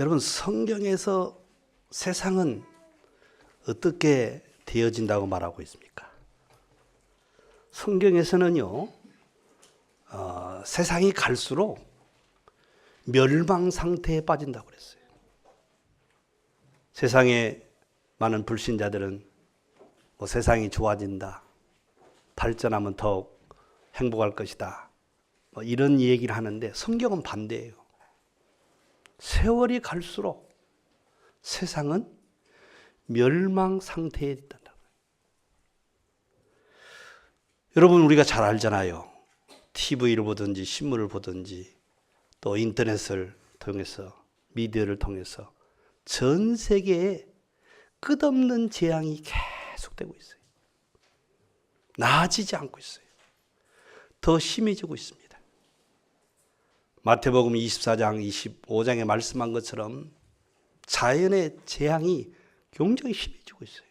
여러분, 성경에서 세상은 어떻게 되어진다고 말하고 있습니까? 성경에서는요, 세상이 갈수록 멸망 상태에 빠진다고 그랬어요. 세상에 많은 불신자들은 세상이 좋아진다, 발전하면 더욱 행복할 것이다, 이런 얘기를 하는데 성경은 반대예요. 세월이 갈수록 세상은 멸망 상태에 있단다. 여러분, 우리가 잘 알잖아요. TV를 보든지 신문을 보든지 또 인터넷을 통해서, 미디어를 통해서 전 세계에 끝없는 재앙이 계속되고 있어요. 나아지지 않고 있어요. 더 심해지고 있습니다. 마태복음 24장, 25장에 말씀한 것처럼 자연의 재앙이 굉장히 심해지고 있어요.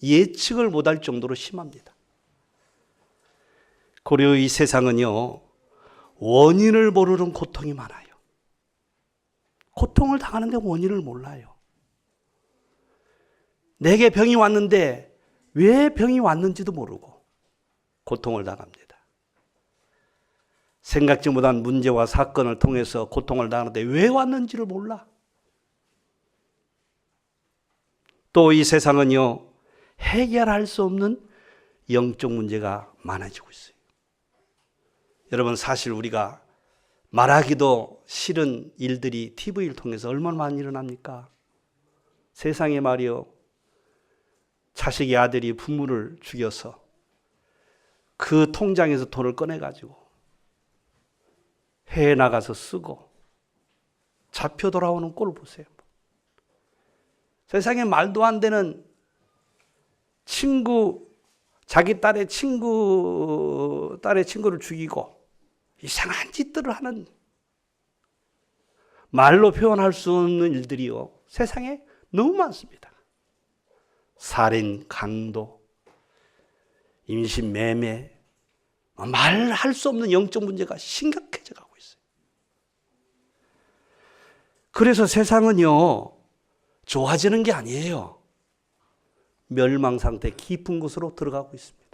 예측을 못할 정도로 심합니다. 그리고 이 세상은요, 원인을 모르는 고통이 많아요. 고통을 당하는데 원인을 몰라요. 내게 병이 왔는데 왜 병이 왔는지도 모르고 고통을 당합니다. 생각지 못한 문제와 사건을 통해서 고통을 당하는데 왜 왔는지를 몰라. 또 이 세상은요, 해결할 수 없는 영적 문제가 많아지고 있어요. 여러분, 사실 우리가 말하기도 싫은 일들이 TV를 통해서 얼마나 많이 일어납니까? 세상에 말이요, 자식의 아들이 부모를 죽여서 그 통장에서 돈을 꺼내가지고 해외 나가서 쓰고 잡혀 돌아오는 꼴을 보세요. 세상에 말도 안 되는 자기 딸의 친구를 죽이고 이상한 짓들을 하는, 말로 표현할 수 없는 일들이요, 세상에 너무 많습니다. 살인, 강도, 임신, 매매, 말할 수 없는 영적 문제가 심각해져 가고 있어요. 그래서 세상은요, 좋아지는 게 아니에요. 멸망 상태, 깊은 곳으로 들어가고 있습니다.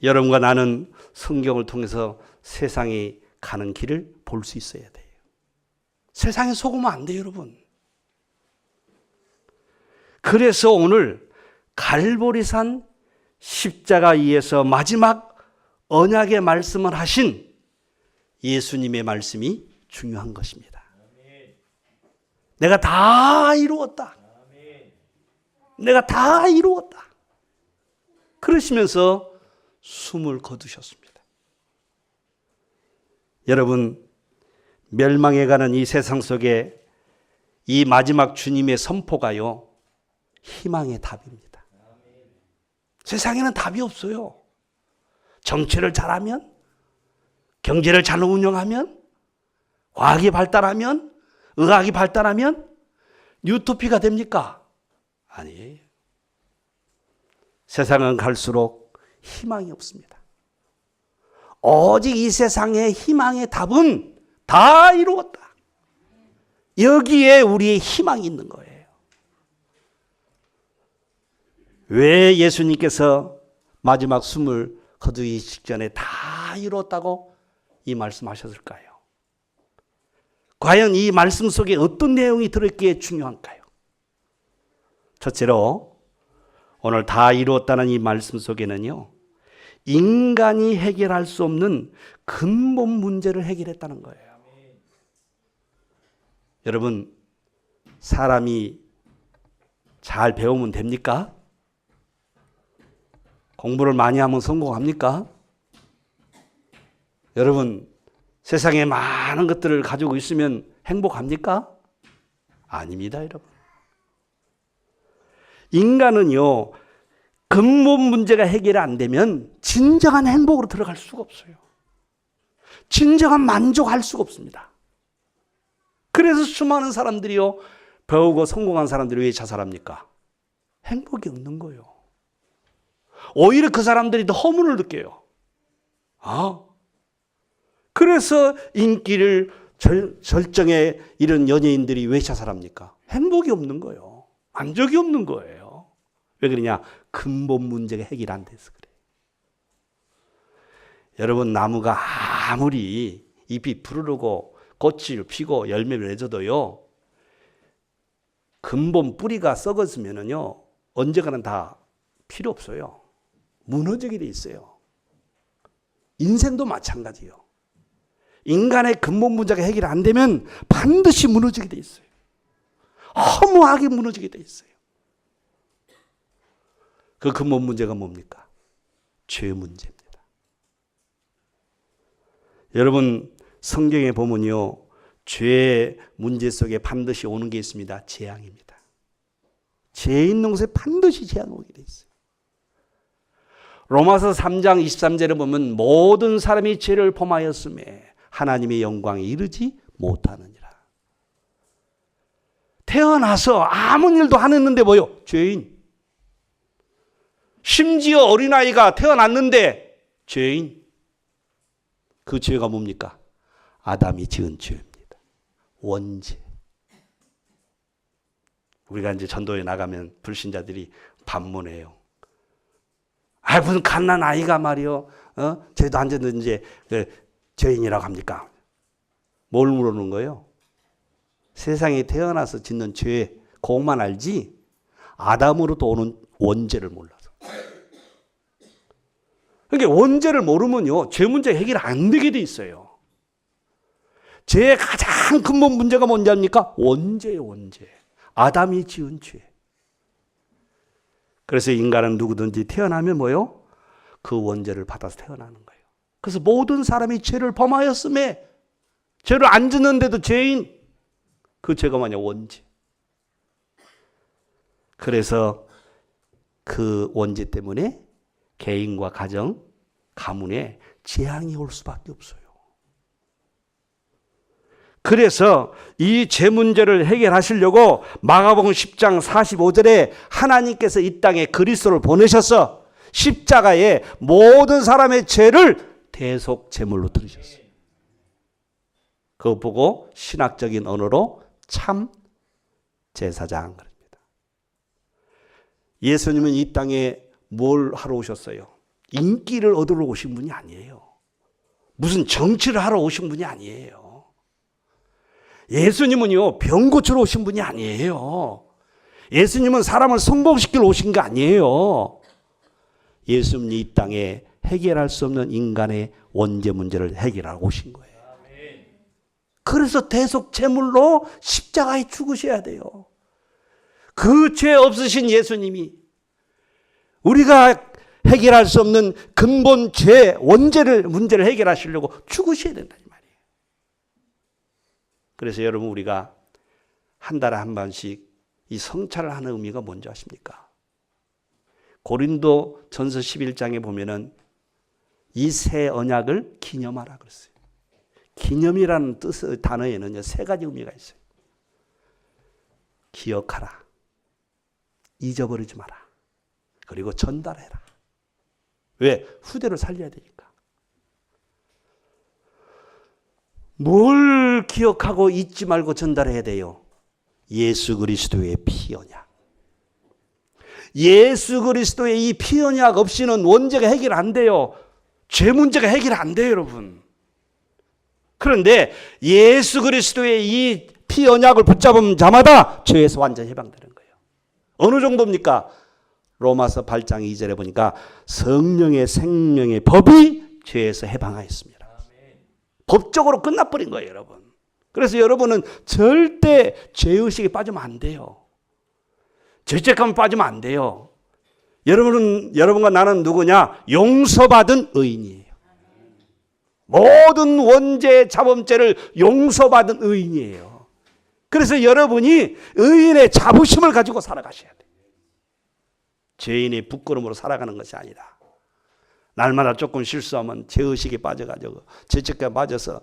여러분과 나는 성경을 통해서 세상이 가는 길을 볼 수 있어야 돼요. 세상에 속으면 안 돼요, 여러분. 그래서 오늘 갈보리산 십자가 위에서 마지막 언약의 말씀을 하신 예수님의 말씀이 중요한 것입니다. 내가 다 이루었다. 내가 다 이루었다. 그러시면서 숨을 거두셨습니다. 여러분, 멸망해 가는 이 세상 속에 이 마지막 주님의 선포가요, 희망의 답입니다. 세상에는 답이 없어요. 정치를 잘하면, 경제를 잘 운영하면, 과학이 발달하면, 의학이 발달하면 유토피가 됩니까? 아니에요. 세상은 갈수록 희망이 없습니다. 오직 이 세상의 희망의 답은 다 이루었다. 여기에 우리의 희망이 있는 거예요. 왜 예수님께서 마지막 숨을 거두기 직전에 다 이루었다고 이 말씀하셨을까요? 과연 이 말씀 속에 어떤 내용이 들어있기에 중요한가요? 첫째로, 오늘 다 이루었다는 이 말씀 속에는요, 인간이 해결할 수 없는 근본 문제를 해결했다는 거예요. 여러분, 사람이 잘 배우면 됩니까? 공부를 많이 하면 성공합니까? 여러분, 세상에 많은 것들을 가지고 있으면 행복합니까? 아닙니다, 여러분. 인간은요, 근본 문제가 해결이 안 되면 진정한 행복으로 들어갈 수가 없어요. 진정한 만족할 수가 없습니다. 그래서 수많은 사람들이요, 배우고 성공한 사람들이 왜 자살합니까? 행복이 없는 거예요. 오히려 그 사람들이 더 허문을 느껴요. 그래서 인기를 절정에 이른 연예인들이 왜 자살합니까? 행복이 없는 거예요. 만족이 없는 거예요. 왜 그러냐? 근본 문제가 해결 안 돼서 그래요. 여러분, 나무가 아무리 잎이 푸르르고 꽃을 피고 열매를 맺어도요, 근본 뿌리가 썩었으면은요, 언젠가는 다 필요 없어요. 무너지게 돼 있어요. 인생도 마찬가지예요. 인간의 근본 문제가 해결 안 되면 반드시 무너지게 돼 있어요. 허무하게 무너지게 돼 있어요. 그 근본 문제가 뭡니까? 죄 문제입니다. 여러분, 성경에 보면요, 죄의 문제 속에 반드시 오는 게 있습니다. 재앙입니다. 죄 있는 곳에 반드시 재앙이 오게 돼 있어요. 로마서 3장 23절에 보면 모든 사람이 죄를 범하였음에 하나님의 영광에 이르지 못하느니라. 태어나서 아무 일도 안 했는데 뭐요? 죄인. 심지어 어린아이가 태어났는데 죄인. 그 죄가 뭡니까? 아담이 지은 죄입니다. 원죄. 우리가 이제 전도에 나가면 불신자들이 반문해요. 아, 무슨 갓난 아이가 말이요, 죄도 안 졌는지 죄인이라고 합니까? 뭘 물어보는 거예요? 세상에 태어나서 짓는 죄, 그것만 알지 아담으로부터 오는 원죄를 몰라서. 그러니까 원죄를 모르면요, 죄 문제 해결 안 되게 돼 있어요. 죄의 가장 근본 문제가 뭔지 압니까? 원죄예요, 원죄. 아담이 지은 죄. 그래서 인간은 누구든지 태어나면 뭐요? 그 원죄를 받아서 태어나는 거예요. 그래서 모든 사람이 죄를 범하였음에, 죄를 안 짓는데도 죄인, 그 죄가 뭐냐? 원죄. 그래서 그 원죄 때문에 개인과 가정, 가문에 재앙이 올 수밖에 없어요. 그래서 이 죄 문제를 해결하시려고 마가복음 10장 45절에 하나님께서 이 땅에 그리스도를 보내셔서 십자가에 모든 사람의 죄를 대속 제물로 들으셨어요. 그거 보고 신학적인 언어로 참 제사장 그럽니다. 예수님은 이 땅에 뭘 하러 오셨어요? 인기를 얻으러 오신 분이 아니에요. 무슨 정치를 하러 오신 분이 아니에요. 예수님은요, 병 고치러 오신 분이 아니에요. 예수님은 사람을 성공시키러 오신 게 아니에요. 예수님은 이 땅에 해결할 수 없는 인간의 원죄 문제를 해결하고 오신 거예요. 그래서 대속 제물로 십자가에 죽으셔야 돼요. 그 죄 없으신 예수님이 우리가 해결할 수 없는 근본 죄, 문제를 해결하시려고 죽으셔야 된다 이 말이에요. 그래서 여러분, 우리가 한 달에 한 번씩 이 성찰을 하는 의미가 뭔지 아십니까? 고린도 전서 11장에 보면은 이 새 언약을 기념하라 그랬어요. 기념이라는 뜻의 단어에는 세 가지 의미가 있어요. 기억하라, 잊어버리지 마라, 그리고 전달해라. 왜? 후대를 살려야 되니까. 뭘 기억하고 잊지 말고 전달해야 돼요? 예수 그리스도의 피 언약. 예수 그리스도의 이 피 언약 없이는 원죄가 해결 안 돼요. 죄 문제가 해결 안 돼요, 여러분. 그런데 예수 그리스도의 이 피 언약을 붙잡은 자마다 죄에서 완전히 해방되는 거예요. 어느 정도입니까? 로마서 8장 2절에 보니까 성령의 생명의 법이 죄에서 해방하였습니다. 법적으로 끝나버린 거예요, 여러분. 그래서 여러분은 절대 죄의식에 빠지면 안 돼요. 죄책감에 빠지면 안 돼요. 여러분과 나는 누구냐? 용서받은 의인이에요. 모든 원죄, 자범죄를 용서받은 의인이에요. 그래서 여러분이 의인의 자부심을 가지고 살아가셔야 돼요. 죄인의 부끄러움으로 살아가는 것이 아니라 날마다 조금 실수하면 죄의식에 빠져가지고 죄책감에 빠져서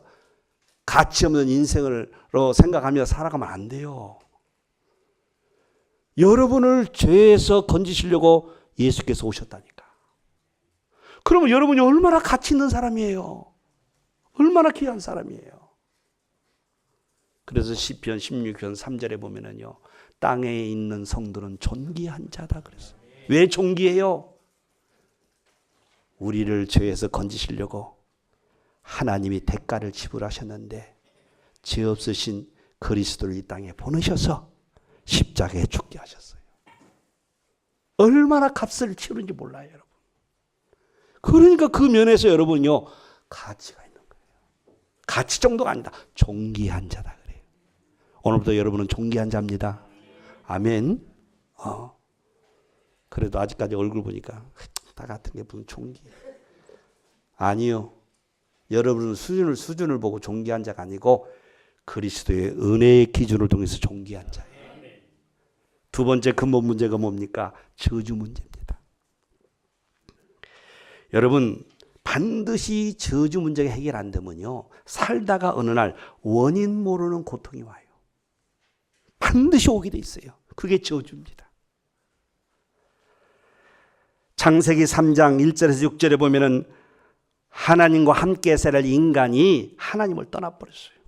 가치 없는 인생으로 생각하며 살아가면 안 돼요. 여러분을 죄에서 건지시려고 예수께서 오셨다니까. 그러면 여러분이 얼마나 가치 있는 사람이에요. 얼마나 귀한 사람이에요. 그래서 시편 16편 3절에 보면은요, 땅에 있는 성들은 존귀한 자다 그랬어요. 왜 존귀해요? 우리를 죄에서 건지시려고 하나님이 대가를 지불하셨는데 죄 없으신 그리스도를 이 땅에 보내셔서 십자가에 죽게 하셨어요. 얼마나 값을 치르는지 몰라요, 여러분. 그러니까 그 면에서 여러분요, 가치가 있는 거예요. 가치 정도가 아니다. 존귀한 자다 그래요. 오늘부터 여러분은 존귀한 자입니다. 아멘. 그래도 아직까지 얼굴 보니까 다 같은 게 무슨 존귀. 아니요. 여러분은 수준을 보고 존귀한 자가 아니고 그리스도의 은혜의 기준을 통해서 존귀한 자예요. 두 번째 근본 문제가 뭡니까? 저주 문제입니다. 여러분, 반드시 저주 문제가 해결 안 되면요, 살다가 어느 날 원인 모르는 고통이 와요. 반드시 오게 돼 있어요. 그게 저주입니다. 창세기 3장 1절에서 6절에 보면은 하나님과 함께 살 인간이 하나님을 떠나버렸어요.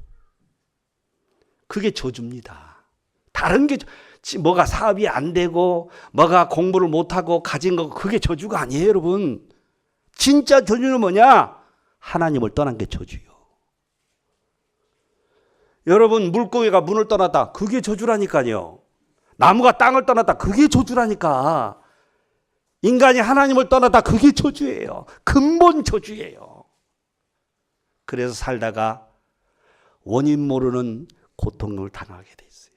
그게 저주입니다. 다른 게 뭐가 사업이 안 되고 뭐가 공부를 못하고 가진 거 그게 저주가 아니에요, 여러분. 진짜 저주는 뭐냐? 하나님을 떠난 게 저주요. 여러분, 물고기가 문을 떠났다. 그게 저주라니까요. 나무가 땅을 떠났다. 그게 저주라니까. 인간이 하나님을 떠났다. 그게 저주예요. 근본 저주예요. 그래서 살다가 원인 모르는 고통을 당하게 돼 있어요.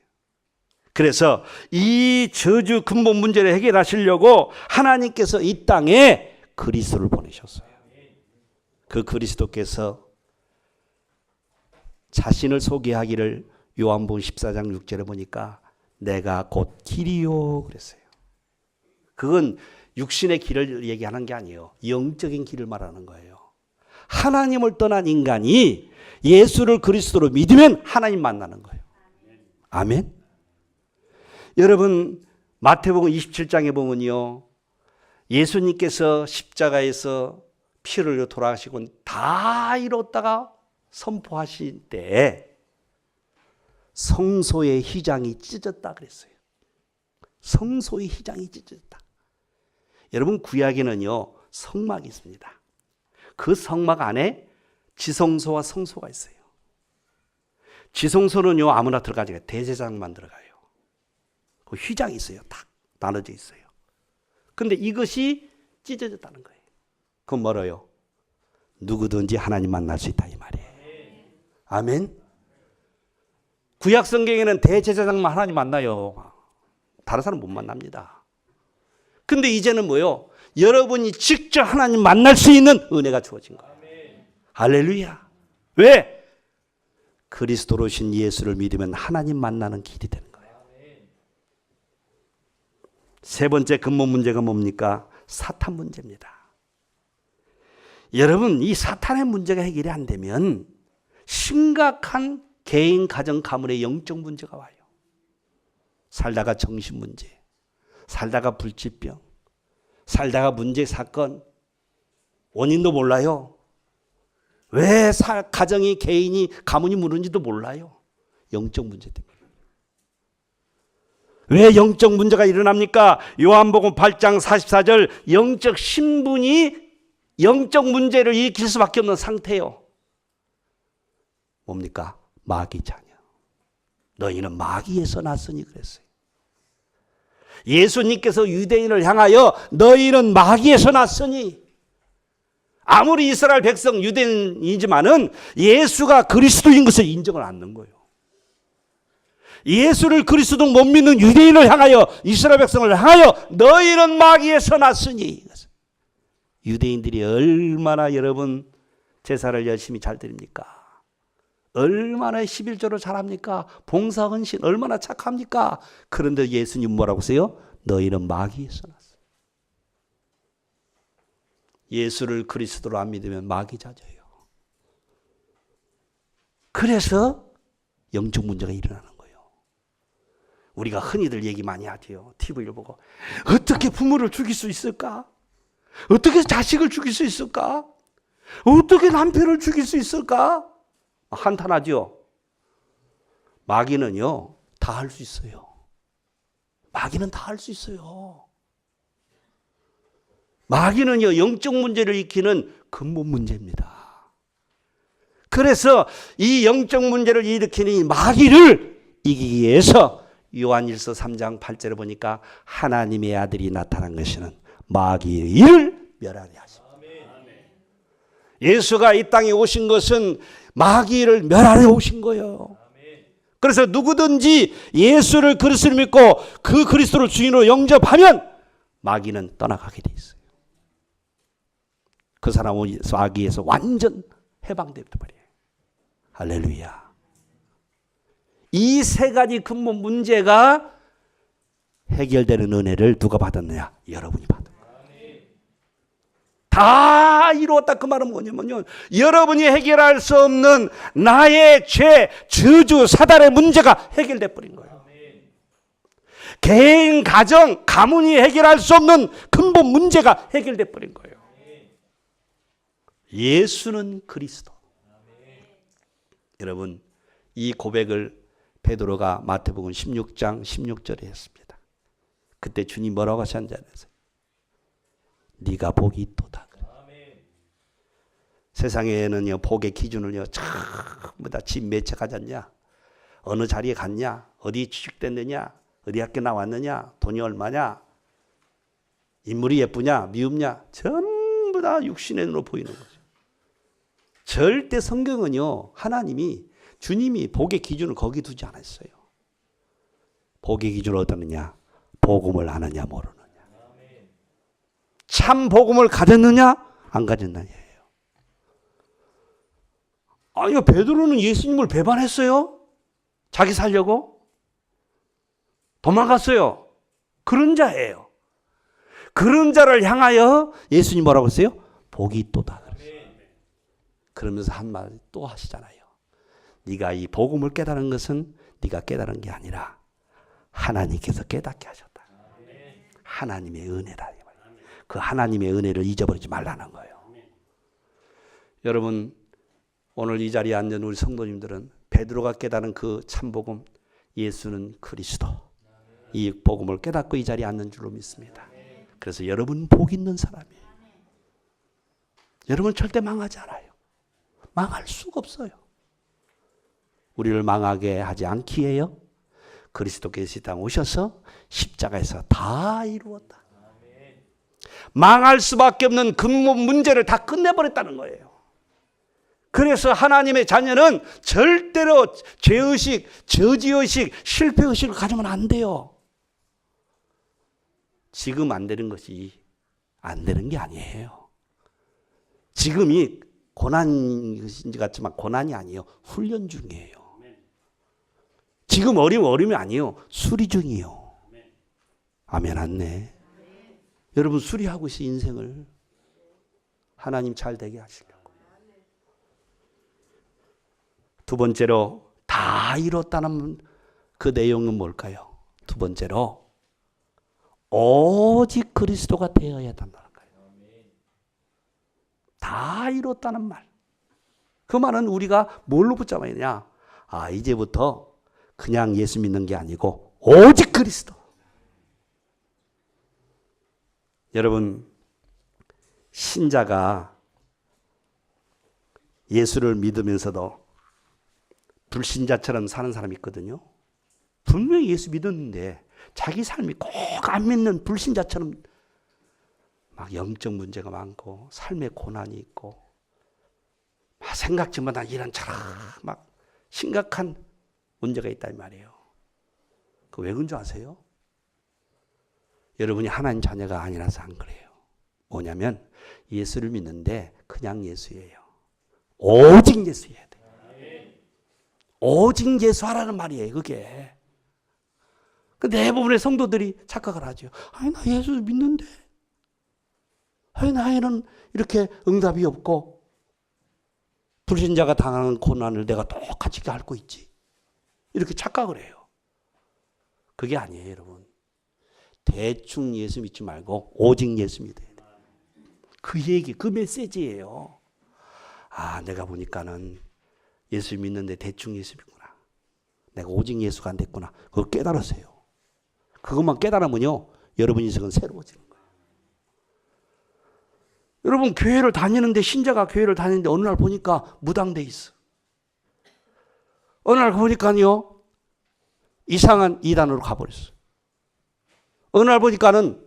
그래서 이 저주 근본 문제를 해결하시려고 하나님께서 이 땅에 그리스도를 보내셨어요. 그 그리스도께서 자신을 소개하기를 요한복음 14장 6절에 보니까 내가 곧 길이요 그랬어요. 그건 육신의 길을 얘기하는 게 아니에요. 영적인 길을 말하는 거예요. 하나님을 떠난 인간이 예수를 그리스도로 믿으면 하나님 만나는 거예요. 아멘. 여러분, 마태복음 27장에 보면요, 예수님께서 십자가에서 피를 흘려 돌아가시고 다 이뤘다가 선포하실 때 성소의 휘장이 찢어졌다 그랬어요. 성소의 휘장이 찢어졌다. 여러분, 구약에는요, 성막이 있습니다. 그 성막 안에 지성소와 성소가 있어요. 지성소는요, 아무나 들어가지 않아요. 대제사장만 들어가요. 그 휘장이 있어요. 딱 나눠져 있어요. 근데 이것이 찢어졌다는 거예요. 그건 뭐래요? 누구든지 하나님 만날 수 있다 이 말이에요. 아멘. 구약 성경에는 대제사장만 하나님 만나요. 다른 사람 못 만납니다. 근데 이제는 뭐요? 여러분이 직접 하나님 만날 수 있는 은혜가 주어진 거예요. 할렐루야. 왜? 그리스도로 오신 예수를 믿으면 하나님 만나는 길이 되는 거예요. 세 번째 근본 문제가 뭡니까? 사탄 문제입니다. 여러분, 이 사탄의 문제가 해결이 안 되면 심각한 개인, 가정, 가문의 영적 문제가 와요. 살다가 정신 문제, 살다가 불치병, 살다가 문제 사건, 원인도 몰라요. 왜 가정이, 개인이, 가문이 무너진지도 몰라요. 영적 문제 때문에. 왜 영적 문제가 일어납니까? 요한복음 8장 44절, 영적 신분이 영적 문제를 일으킬 수밖에 없는 상태예요. 뭡니까? 마귀 자녀. 너희는 마귀에서 났으니 그랬어요. 예수님께서 유대인을 향하여 너희는 마귀에서 났으니, 아무리 이스라엘 백성 유대인이지만은 예수가 그리스도인 것을 인정을 않는 거예요. 예수를 그리스도 못 믿는 유대인을 향하여, 이스라엘 백성을 향하여 너희는 마귀에서 났으니. 유대인들이 얼마나 여러분 제사를 열심히 잘 드립니까? 얼마나 11조를 잘합니까? 봉사헌신 얼마나 착합니까? 그런데 예수님 뭐라고 하세요? 너희는 마귀에서 났어. 예수를 그리스도로 안 믿으면 마귀 자녀예요. 그래서 영적 문제가 일어나는 거예요. 우리가 흔히들 얘기 많이 하죠. TV를 보고 어떻게 부모를 죽일 수 있을까? 어떻게 자식을 죽일 수 있을까? 어떻게 남편을 죽일 수 있을까? 한탄하죠. 마귀는요, 다 할 수 있어요. 마귀는 다 할 수 있어요. 마귀는요, 영적 문제를 익히는 근본 문제입니다. 그래서 이 영적 문제를 일으키는 이 마귀를 이기기 위해서 요한일서 3장 8절에 보니까 하나님의 아들이 나타난 것이는 마귀의 일을 멸하려 하십니다. 예수가 이 땅에 오신 것은 마귀를 멸하려 오신 거예요. 그래서 누구든지 예수를 그리스도를 믿고 그 그리스도를 주인으로 영접하면 마귀는 떠나가게 돼 있어요. 그 사람은 마귀에서 완전 해방되었단 말이에요. 할렐루야. 이 세 가지 근본 문제가 해결되는 은혜를 누가 받았느냐? 여러분이 받은 거예요. 다 이루었다 그 말은 뭐냐면요, 여러분이 해결할 수 없는 나의 죄, 저주, 사단의 문제가 해결돼 버린 거예요. 개인, 가정, 가문이 해결할 수 없는 근본 문제가 해결돼 버린 거예요. 예수는 그리스도. 여러분, 이 고백을 베드로가 마태복음 16장 16절에 했습니다. 그때 주님 뭐라고 하셨는지 아세요? 네가 복이 있도다. 세상에는요, 복의 기준을요, 전부 다 집 몇 채 가졌냐, 어느 자리에 갔냐, 어디 취직됐느냐, 어디 학교 나왔느냐, 돈이 얼마냐, 인물이 예쁘냐, 미흡냐, 전부 다 육신의 눈으로 보이는 거죠. 절대 성경은요, 하나님이, 주님이 복의 기준을 거기 두지 않았어요. 복의 기준을 어떠느냐? 복음을 아느냐 모르느냐. 참 복음을 가졌느냐 안 가졌느냐예요. 아니요, 베드로는 예수님을 배반했어요. 자기 살려고 도망갔어요. 그런 자예요. 그런 자를 향하여 예수님 뭐라고 했어요? 복이 있도다. 그러면서 한 말 또 하시잖아요. 네가 이 복음을 깨달은 것은 네가 깨달은 게 아니라 하나님께서 깨닫게 하셨다. 하나님의 은혜다. 그 하나님의 은혜를 잊어버리지 말라는 거예요. 여러분, 오늘 이 자리에 앉은 우리 성도님들은 베드로가 깨달은 그 참복음, 예수는 그리스도, 이 복음을 깨닫고 이 자리에 앉는 줄로 믿습니다. 그래서 여러분 복 있는 사람이에요. 여러분 절대 망하지 않아요. 망할 수가 없어요. 우리를 망하게 하지 않기 위해요, 그리스도께서 이 땅에 오셔서 십자가에서 다 이루었다. 망할 수밖에 없는 근본 문제를 다 끝내버렸다는 거예요. 그래서 하나님의 자녀는 절대로 죄의식, 저지의식, 실패의식을 가지면 안 돼요. 지금 안 되는 것이 안 되는 게 아니에요. 지금이 고난인 것 같지만 고난이 아니에요. 훈련 중이에요. 지금 어림이 아니에요. 수리 중이에요. 아멘, 안네. 여러분 수리하고 있어요, 인생을. 하나님 잘 되게 하시려고. 두 번째로 다 이뤘다는 그 내용은 뭘까요? 두 번째로 오직 그리스도가 되어야 한다는 거예요. 다 이뤘다는 말. 그 말은 우리가 뭘로 붙잡아야 되냐? 아, 이제부터 그냥 예수 믿는 게 아니고 오직 그리스도. 여러분, 신자가 예수를 믿으면서도 불신자처럼 사는 사람이 있거든요. 분명히 예수 믿었는데 자기 삶이 꼭 안 믿는 불신자처럼 막 영적 문제가 많고 삶의 고난이 있고 막 생각지마다 이런저런 막 심각한 문제가 있단 말이에요. 그 왜 그런 줄 아세요? 여러분이 하나님 자녀가 아니라서 안 그래요. 뭐냐면 예수를 믿는데 그냥 예수예요. 오직 예수여야 돼요. 오직 예수하라는 말이에요, 그게. 근데 대부분의 성도들이 착각을 하죠. 아니, 나 예수 믿는데. 아니, 나에는 이렇게 응답이 없고 불신자가 당하는 고난을 내가 똑같이 앓고 있지. 이렇게 착각을 해요. 그게 아니에요, 여러분. 대충 예수 믿지 말고 오직 예수 믿어야 돼요. 그 얘기, 그 메시지예요. 아, 내가 보니까는 예수 믿는데 대충 예수 믿구나. 내가 오직 예수가 안 됐구나. 그걸 깨달으세요. 그것만 깨달으면요, 여러분 인생은 새로워지는 거예요. 여러분 교회를 다니는데, 신자가 교회를 다니는데 어느 날 보니까 무당돼 있어. 어느 날 보니까요, 이상한 이단으로 가버렸어. 어느 날 보니까는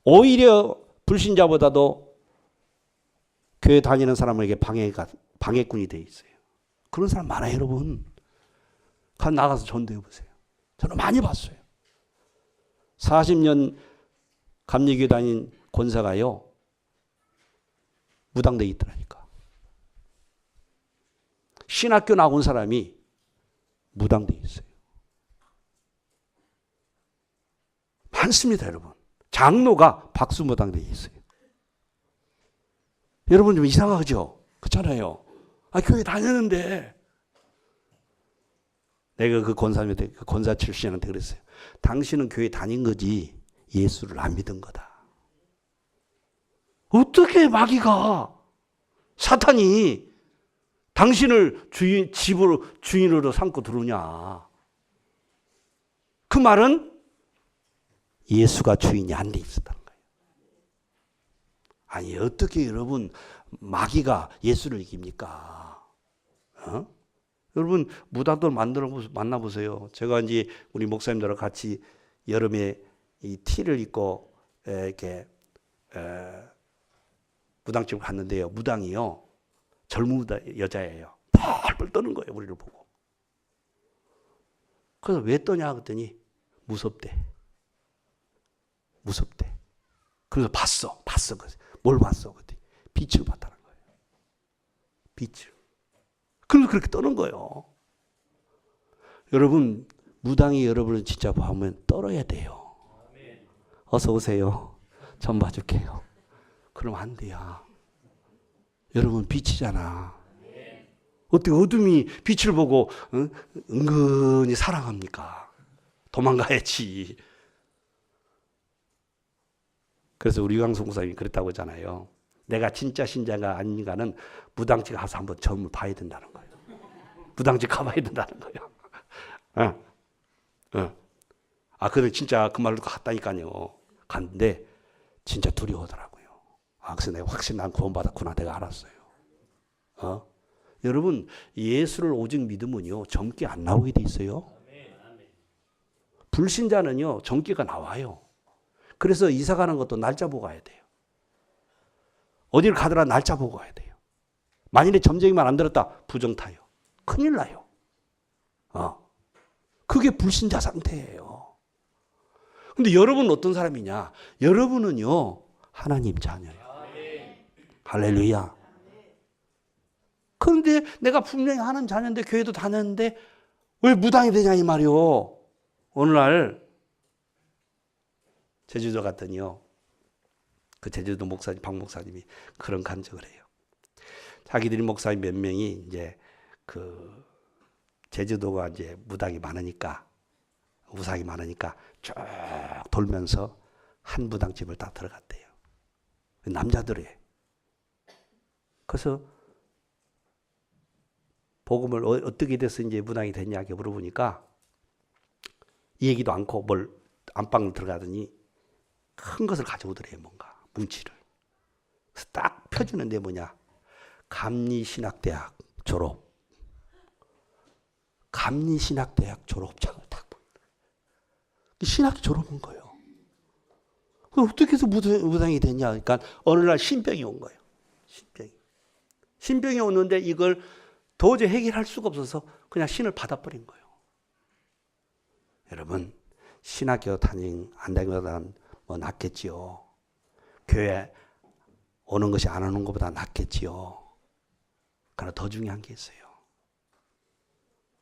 오히려 불신자보다도 교회 다니는 사람에게 방해꾼이 돼 있어요. 그런 사람 많아요, 여러분. 나가서 전도해 보세요. 저는 많이 봤어요. 40년 감리교 다닌 권사가요, 무당돼 있더라니까. 신학교 나온 사람이 무당돼 있어요. 많습니다, 여러분. 장로가 박수무당돼 있어요. 여러분 좀 이상하죠? 그렇잖아요. 교회 다녔는데. 내가 그 권사님한테, 그 권사 출신한테 그랬어요. 당신은 교회 다닌 거지 예수를 안 믿은 거다. 어떻게 마귀가, 사탄이 당신을 주인으로 삼고 들어오냐. 그 말은 예수가 주인이 안 돼 있었다는 거예요. 아니 어떻게 여러분 마귀가 예수를 이깁니까? 여러분 무당들 만나보세요. 제가 이제 우리 목사님들하고 같이 여름에 이 티를 입고 이렇게 무당집을 갔는데요. 무당이요, 젊은 여자예요. 펄펄 떠는 거예요, 우리를 보고. 그래서 왜 떠냐 그랬더니 무섭대. 그래서 봤어. 뭘 봤어? 그랬더니 빛을 봤다는 거예요. 빛을. 그래서 그렇게 떠는 거예요. 여러분 무당이 여러분을 진짜 보면 떨어야 돼요. 어서 오세요. 전 봐줄게요. 그럼 안 돼요. 여러분 빛이잖아. 어떻게 어둠이 빛을 보고 은근히 사랑합니까? 도망가야지. 그래서 우리 유광수 목사님이 그랬다고 하잖아요. 내가 진짜 신자가 아닌가는 무당집 가서 한번 점을 봐야 된다는 거예요. 무당집 가봐야 된다는 거예요. 그래 진짜 그 말로 갔다니까요. 갔는데 진짜 두려워하더라고요. 그래서 내가 확실히 난 구원받았구나 내가 알았어요. 여러분 예수를 오직 믿으면요 점괘 안 나오게 돼 있어요. 불신자는요 점괘가 나와요. 그래서 이사 가는 것도 날짜 보고 가야 돼요. 어디를 가더라도 날짜 보고 가야 돼요. 만일에 점쟁이만 안 들었다 부정 타요. 큰일 나요. 그게 불신자 상태예요. 근데 여러분은 어떤 사람이냐? 여러분은요 하나님 자녀예요. 할렐루야. 그런데 내가 분명히 하나님 자녀인데 교회도 다녔는데 왜 무당이 되냐 이 말이요. 어느 날 제주도 갔더니요. 그 제주도 목사님, 박 목사님이 그런 간증을 해요. 자기들이 목사님 몇 명이 이제 그 제주도가 이제 무당이 많으니까, 우상이 많으니까 쭉 돌면서 한 무당집을 딱 들어갔대요. 남자들이에요. 그래서 복음을 어떻게 돼서 이제 무당이 됐냐 물어보니까 이 얘기도 않고 뭘 안방으로 들어가더니 큰 것을 가져오더래요. 뭔가 뭉치를. 그래서 딱 펴주는데 뭐냐. 감리신학대학 졸업. 감리신학대학 졸업장을 딱 보인다. 신학교 졸업한 거예요. 그럼 어떻게 해서 무당이 됐냐. 그러니까 어느 날 신병이 온 거예요. 신병이 오는데 이걸 도저히 해결할 수가 없어서 그냥 신을 받아버린 거예요. 여러분 신학교 안 다니면 뭐 낫겠지요. 교회 오는 것이 안 오는 것보다 낫겠지요. 그러나 더 중요한 게 있어요.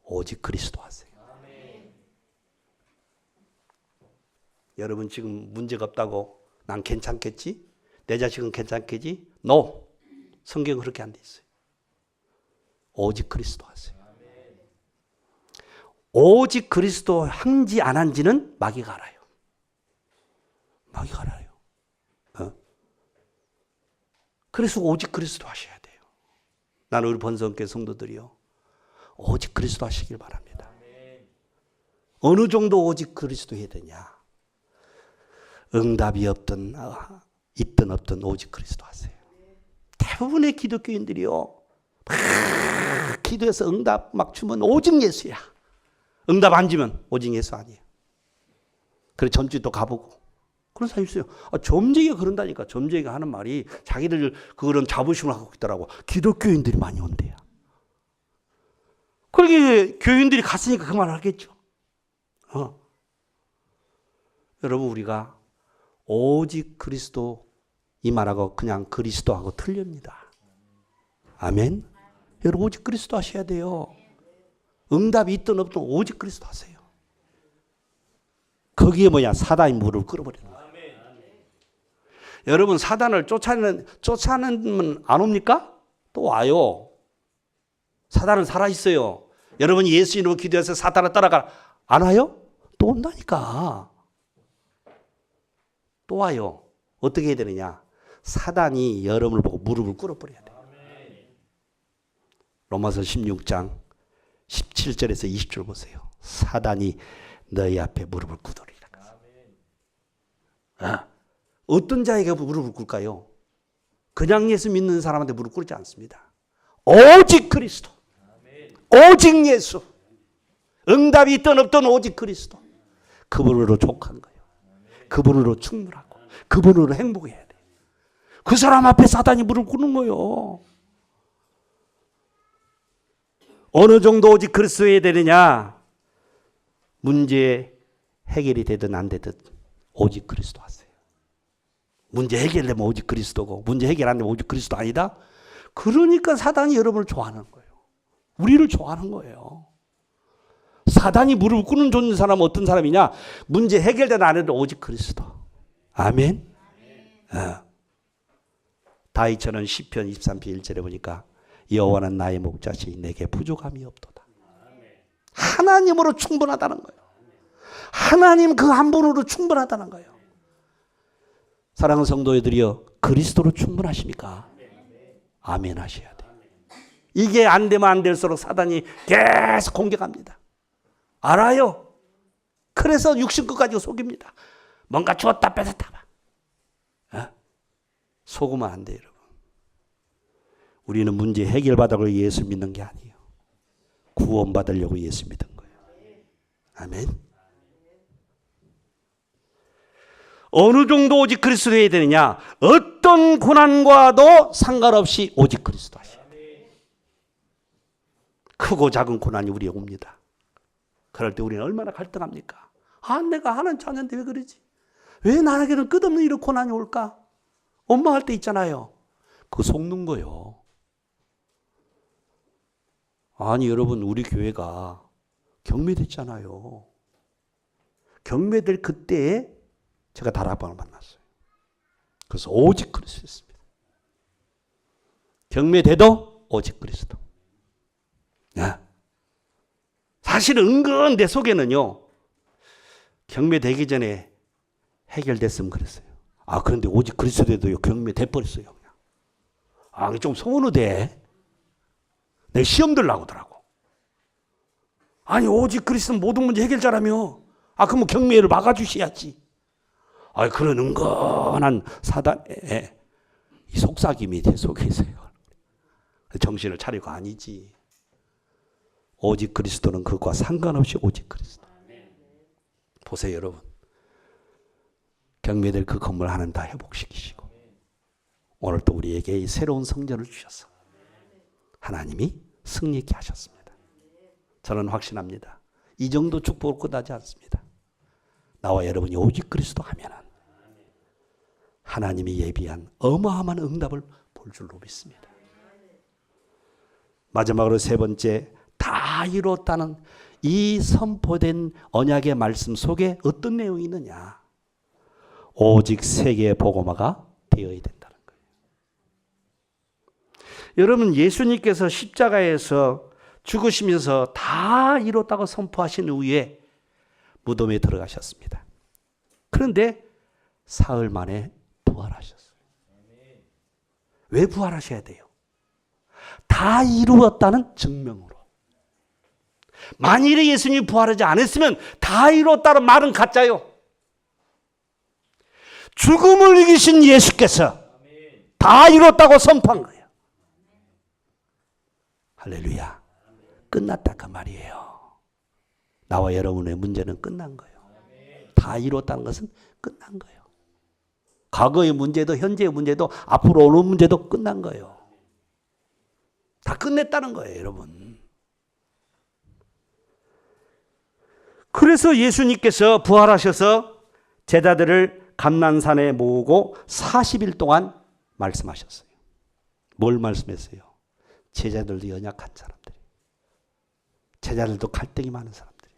오직 그리스도 하세요. 여러분 지금 문제가 없다고 난 괜찮겠지? 내 자식은 괜찮겠지? No. 성경은 그렇게 안 돼 있어요. 오직 그리스도 하세요. 오직 그리스도 한지 안 한지는 마귀가 알아요. 마귀가 알아요. 그래서 오직 그리스도 하셔야 돼요. 나는 우리 번성교회 성도들이요. 오직 그리스도 하시길 바랍니다. 어느 정도 오직 그리스도 해야 되냐? 응답이 없든 있든 없든 오직 그리스도 하세요. 대부분의 기독교인들이요, 막 기도해서 응답 막 주면 오직 예수야. 응답 안 주면 오직 예수 아니에요. 그래 전주에 또 가보고 그런 사람이 있어요. 점쟁이가 그런다니까. 점쟁이가 하는 말이 자기들 그런 자부심을 갖고 있더라고. 기독교인들이 많이 온대요. 그러게 교인들이 갔으니까 그 말을 하겠죠. 여러분, 우리가 오직 그리스도 이 말하고 그냥 그리스도하고 틀립니다. 아멘. 여러분, 오직 그리스도 하셔야 돼요. 응답이 있든 없든 오직 그리스도 하세요. 거기에 뭐냐? 사단이 무릎을 꿇어버리는 거예요. 여러분, 사단을 쫓아내면 안 옵니까? 또 와요. 사단은 살아있어요. 여러분이 예수 이름으로 기도해서 사단을 따라가 안 와요? 또 온다니까. 또 와요. 어떻게 해야 되느냐? 사단이 여러분을 보고 무릎을 꿇어버려야 돼요. 로마서 16장 17절에서 20절 보세요. 사단이 너희 앞에 무릎을 꿇으리라. 어떤 자에게 무릎을 꿇을까요? 그냥 예수 믿는 사람한테 무릎 꿇지 않습니다. 오직 그리스도. 오직 예수. 응답이 있든 없든 오직 그리스도. 그분으로 족한 거예요. 그분으로 충분하고 그분으로 행복해야 돼. 그 사람 앞에 사단이 무릎 꿇는 거예요. 어느 정도 오직 그리스도여야 되느냐? 문제 해결이 되든 안 되든 오직 그리스도 하세요. 문제 해결되면 오직 그리스도고 문제 해결 안 되면 오직 그리스도 아니다? 그러니까 사단이 여러분을 좋아하는 거예요. 우리를 좋아하는 거예요. 사단이 무릎 꿇는 좋은 사람은 어떤 사람이냐? 문제 해결되든 안 해도 오직 그리스도. 아멘. 다윗처럼 시편 23편 1절에 보니까 여호와는 나의 목자시니 내게 부족함이 없도다. 하나님으로 충분하다는 거예요. 하나님 그 한 분으로 충분하다는 거예요. 사랑하는 성도들이여, 그리스도로 충분하십니까? 아멘 하셔야 돼요. 이게 안 되면 안 될수록 사단이 계속 공격합니다. 알아요. 그래서 육신 끝까지 속입니다. 뭔가 주었다 뺏었다 봐. 속으면 안 돼요, 여러분. 우리는 문제 해결받으려고 예수 믿는 게 아니에요. 구원받으려고 예수 믿은 거예요. 아멘. 어느 정도 오직 그리스도 해야 되느냐? 어떤 고난과도 상관없이 오직 그리스도 하셔야 돼요. 크고 작은 고난이 우리에 옵니다. 그럴 때 우리는 얼마나 갈등합니까? 내가 하는 자녀인데 왜 그러지? 왜 나에게는 끝없는 이런 고난이 올까? 원망할 때 있잖아요. 그거 속는 거요. 아니 여러분, 우리 교회가 경매됐잖아요. 경매될 그때에 제가 다락방을 만났어요. 그래서 오직 그리스도였습니다. 경매돼도 오직 그리스도. 사실은 은근 내 속에는요, 경매되기 전에 해결됐으면 그랬어요. 그런데 오직 그리스도에도 경매돼 버렸어요. 그냥. 좀 서운하대. 내 시험 들라고 하더라고. 아니 오직 그리스도는 모든 문제 해결자라며. 그러면 경매를 막아주셔야지. 그런 은근한 사단의 이 속삭임이 제 속에 있어요. 정신을 차리고 아니지. 오직 그리스도는 그것과 상관없이 오직 그리스도. 보세요 여러분. 경매될 그 건물 하나님 다 회복시키시고 오늘 또 우리에게 이 새로운 성전을 주셔서 하나님이 승리케 하셨습니다. 저는 확신합니다. 이 정도 축복을 끝나지 않습니다. 나와 여러분이 오직 그리스도 하면은 하나님이 예비한 어마어마한 응답을 볼 줄로 믿습니다. 마지막으로 세 번째, 다 이뤘다는 이 선포된 언약의 말씀 속에 어떤 내용이 있느냐? 오직 세계의 복음화가 되어야 된다는 거예요. 여러분, 예수님께서 십자가에서 죽으시면서 다 이뤘다고 선포하신 후에 무덤에 들어가셨습니다. 그런데 사흘 만에 부활하셨어요. 왜 부활하셔야 돼요? 다 이루었다는 증명으로. 만일에 예수님이 부활하지 않았으면 다 이뤘다는 말은 가짜요. 죽음을 이기신 예수께서 다 이뤘다고 선포한 거예요. 할렐루야. 끝났다 그 말이에요. 나와 여러분의 문제는 끝난 거예요. 다 이뤘다는 것은 끝난 거예요. 과거의 문제도 현재의 문제도 앞으로 오는 문제도 끝난 거예요. 다 끝냈다는 거예요, 여러분. 그래서 예수님께서 부활하셔서 제자들을 감난산에 모으고 40일 동안 말씀하셨어요. 뭘 말씀했어요? 제자들도 연약한 사람들이, 제자들도 갈등이 많은 사람들이,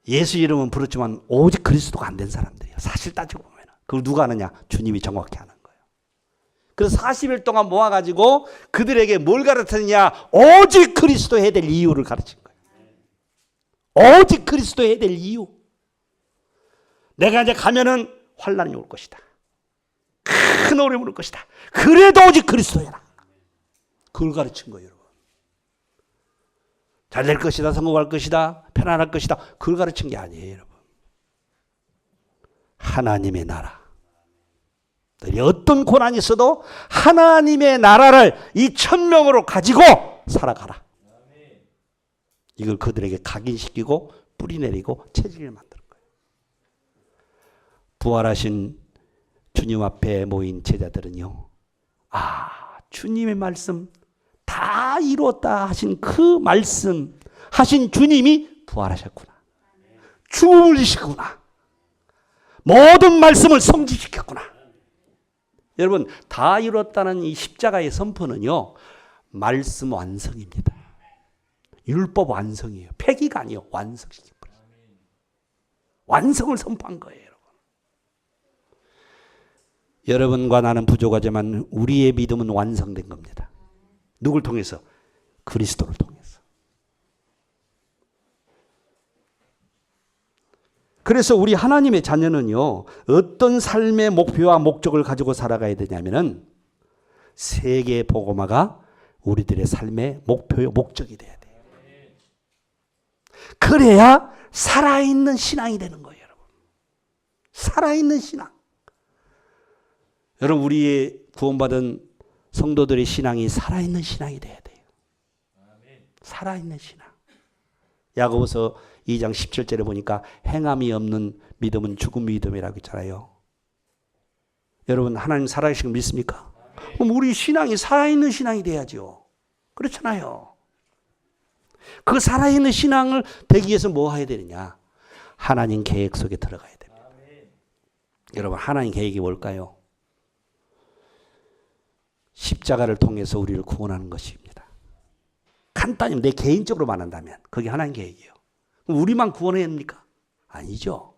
예수 이름은 부르지만 오직 그리스도가 안 된 사람들이에요. 사실 따지고 보면. 그걸 누가 아느냐? 주님이 정확히 아는 거예요. 그래서 40일 동안 모아가지고 그들에게 뭘 가르쳤느냐? 오직 그리스도 해야 될 이유를 가르친 거예요. 오직 그리스도 해야 될 이유. 내가 이제 가면은 환난이 올 것이다. 큰 어려움이 올 것이다. 그래도 오직 그리스도 해라. 그걸 가르친 거예요, 여러분. 잘 될 것이다, 성공할 것이다, 편안할 것이다. 그걸 가르친 게 아니에요, 여러분. 하나님의 나라. 어떤 고난이 있어도 하나님의 나라를 이 천명으로 가지고 살아가라. 이걸 그들에게 각인시키고 뿌리내리고 체질을 만드는 거예요. 부활하신 주님 앞에 모인 제자들은요. 주님의 말씀 다 이루었다 하신 그 말씀 하신 주님이 부활하셨구나. 죽음을 이기셨구나. 모든 말씀을 성취시켰구나. 여러분, 다 이뤘다는 이 십자가의 선포는요, 말씀 완성입니다. 율법 완성이에요. 폐기가 아니에요. 완성시켜버렸어요. 완성을 선포한 거예요, 여러분. 여러분과 나는 부족하지만 우리의 믿음은 완성된 겁니다. 누굴 통해서? 그리스도를 통해서. 그래서 우리 하나님의 자녀는요, 어떤 삶의 목표와 목적을 가지고 살아가야 되냐면은 세계 복음화가 우리들의 삶의 목표요, 목적이 돼야 돼요. 그래야 살아있는 신앙이 되는 거예요, 여러분. 살아있는 신앙. 여러분, 우리의 구원받은 성도들의 신앙이 살아있는 신앙이 돼야 돼요. 살아있는 신앙. 야고보서 2장 17절에 보니까 행함이 없는 믿음은 죽은 믿음이라고 했잖아요. 여러분, 하나님 살아계신 걸 믿습니까? 그럼 우리 신앙이 살아있는 신앙이 돼야죠. 그렇잖아요. 그 살아있는 신앙을 되기 위해서 뭐 해야 되느냐? 하나님 계획 속에 들어가야 됩니다. 여러분, 하나님 계획이 뭘까요? 십자가를 통해서 우리를 구원하는 것입니다. 간단히 내 개인적으로 말한다면 그게 하나님 계획이에요. 우리만 구원해야 합니까? 아니죠.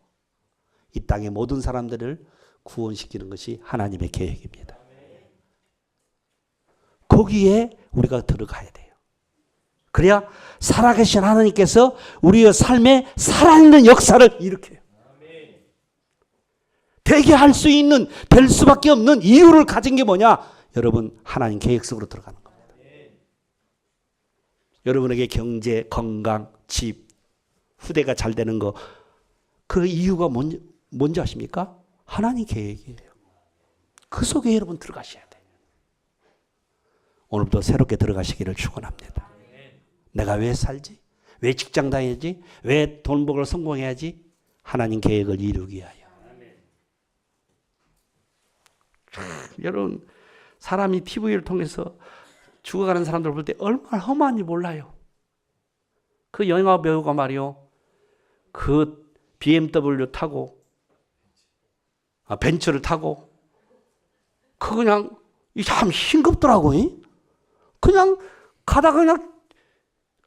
이 땅의 모든 사람들을 구원시키는 것이 하나님의 계획입니다. 거기에 우리가 들어가야 돼요. 그래야 살아계신 하나님께서 우리의 삶에 살아있는 역사를 일으켜요. 되게 할 수 있는, 될 수밖에 없는 이유를 가진 게 뭐냐? 여러분, 하나님 계획 속으로 들어가는 겁니다. 여러분에게 경제, 건강, 집, 후대가 잘 되는 거, 그 이유가 뭔지 아십니까? 하나님 계획이에요. 그 속에 여러분 들어가셔야 돼요. 오늘부터 새롭게 들어가시기를 축원합니다. 내가 왜 살지? 왜 직장 다녀야지? 왜 돈 벌어 성공해야지? 하나님 계획을 이루기 위하여. 여러분, 사람이 TV를 통해서 죽어가는 사람들 볼 때 얼마나 험한지 몰라요. 그 영화 배우가 말이요, 그 BMW 타고, 벤츠를 타고, 그 그냥 참 싱겁더라고. 그냥 가다가 그냥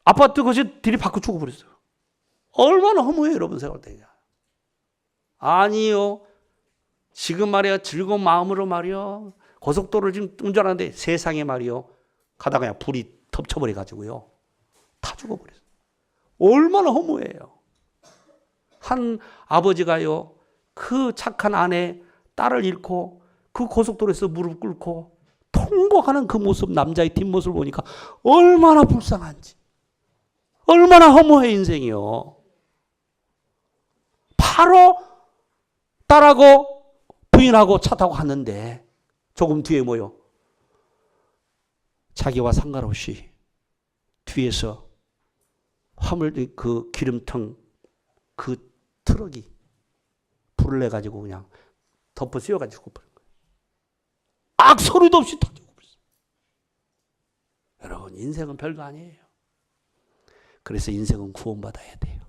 아파트 것이 들이받고 죽어버렸어요. 얼마나 허무해요, 여러분 생각할 때. 아니요. 지금 말이야, 즐거운 마음으로 말이요, 고속도로를 지금 운전하는데 세상에 말이요, 가다가 그냥 불이 덮쳐버려가지고요, 다 죽어버렸어요. 얼마나 허무해요. 한 아버지가요, 그 착한 아내, 딸을 잃고 그 고속도로에서 무릎 꿇고 통곡하는 그 모습, 남자의 뒷모습을 보니까 얼마나 불쌍한지. 얼마나 허무해 인생이요. 바로 딸하고 부인하고 차 타고 갔는데 조금 뒤에 뭐요? 자기와 상관없이 뒤에서 화물 그 기름통 그 트럭이 불을 내가지고 그냥 덮어 씌워가지고 버린 거예요. 악소리도 없이 다 죽어버렸어요. 여러분 인생은 별거 아니에요. 그래서 인생은 구원받아야 돼요.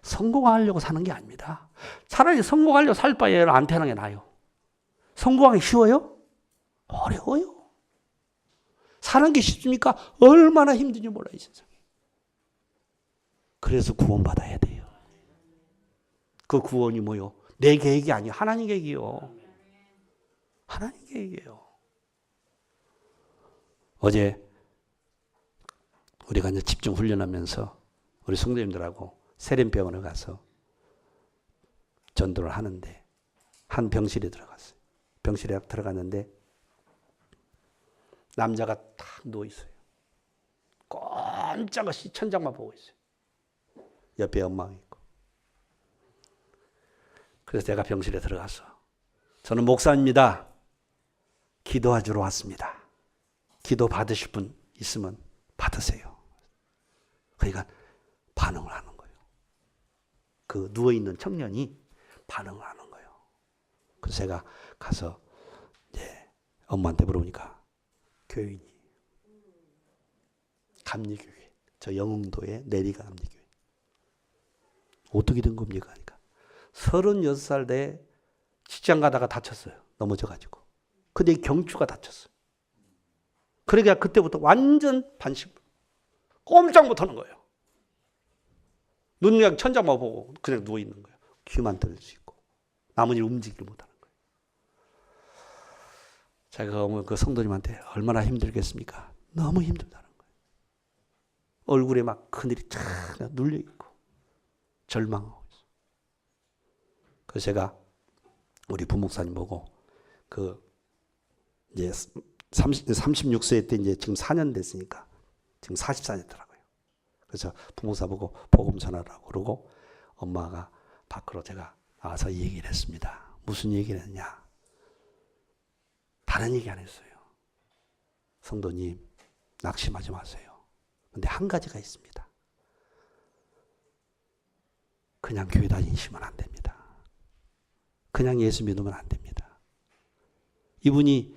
성공하려고 사는 게 아닙니다. 차라리 성공하려고 살 바에 안 태어나는 게 나아요. 성공하기 쉬워요? 어려워요. 사는 게 쉽습니까? 얼마나 힘든지 몰라요, 이 세상에. 그래서 구원받아야 돼요. 그 구원이 뭐요? 내 계획이 아니에요. 하나님 계획이요. 하나님 계획이에요. 어제 우리가 이제 집중 훈련하면서 우리 성도님들하고 세련병원에 가서 전도를 하는데 한 병실에 들어갔어요. 병실에 들어갔는데 남자가 탁 누워있어요. 꼼짝없이 천장만 보고 있어요. 옆에 엄마가 있고. 그래서 제가 병실에 들어가서 저는 목사입니다. 기도하러 왔습니다. 기도 받으실 분 있으면 받으세요. 그러니까 반응을 하는 거예요. 그 누워있는 청년이 반응을 하는 거예요. 그래서 제가 가서 이제 엄마한테 물어보니까 교인이 감리교회, 저 영흥도의 내리가 감리교회. 어떻게 된 겁니까? 그러니까 36살 돼 직장 가다가 다쳤어요. 넘어져가지고. 근데 경추가 다쳤어요. 그러니까 그때부터 완전 반씩 꼼짝 못하는 거예요. 눈 그냥 천장만 보고 그냥 누워있는 거예요. 귀만 들릴 수 있고 나머지 움직이지 못하는 거예요. 제가 그 성도님한테 얼마나 힘들겠습니까? 너무 힘들다는 거예요. 얼굴에 막 그늘이 쫙 눌려있고 절망하고 있어요. 그래서 제가 우리 부목사님 보고 그 이제 36세 때 이제 지금 4년 됐으니까 지금 44년 됐더라고요. 그래서 부목사 보고 복음 전하라고 그러고 엄마가 밖으로 제가 나와서 얘기를 했습니다. 무슨 얘기를 했냐? 다른 얘기 안 했어요. 성도님 낙심하지 마세요. 근데 한 가지가 있습니다. 그냥 교회 다니시면 안 됩니다. 그냥 예수 믿으면 안 됩니다. 이분이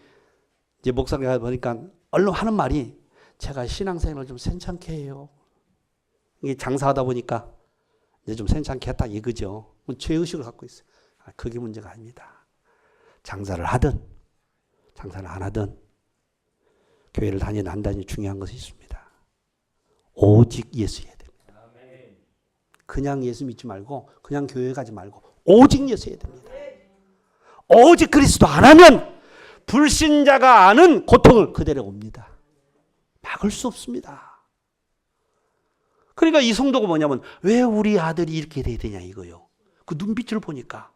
이제 목사가 보니까 얼른 하는 말이 제가 신앙생활을 좀 괜찮게 해요. 이게 장사하다 보니까 이제 좀 괜찮게 했다 이거죠. 죄의식을 갖고 있어요. 그게 문제가 아닙니다. 장사를 하든 장사를 안 하든 교회를 다니든 안 다니든 중요한 것이 있습니다. 오직 예수여야 됩니다. 그냥 예수 믿지 말고 그냥 교회 가지 말고 오직 예수여야 됩니다. 오직 그리스도 안 하면 불신자가 아는 고통을 그대로 옵니다. 막을 수 없습니다. 그러니까 이 성도가 뭐냐면 왜 우리 아들이 이렇게 돼야 되냐 이거요. 그 눈빛을 보니까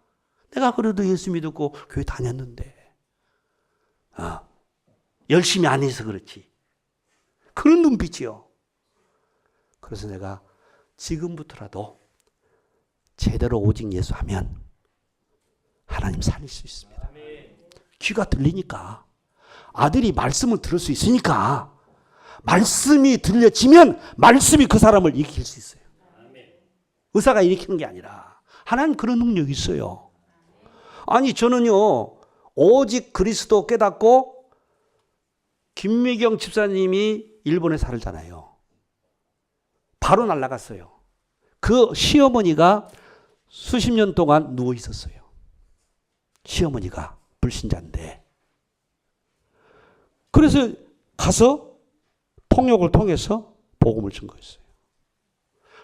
내가 그래도 예수 믿었고 교회 다녔는데 열심히 안 해서 그렇지. 그런 눈빛이요. 그래서 내가 지금부터라도 제대로 오직 예수 하면 하나님 살릴 수 있습니다. 귀가 들리니까 아들이 말씀을 들을 수 있으니까 말씀이 들려지면 말씀이 그 사람을 일으킬 수 있어요. 의사가 일으키는 게 아니라 하나님 그런 능력이 있어요. 아니 저는요 오직 그리스도 깨닫고 김미경 집사님이 일본에 살잖아요. 바로 날아갔어요. 그 시어머니가 수십 년 동안 누워 있었어요. 시어머니가 불신자인데. 그래서 가서 통역을 통해서 복음을 증거했어요.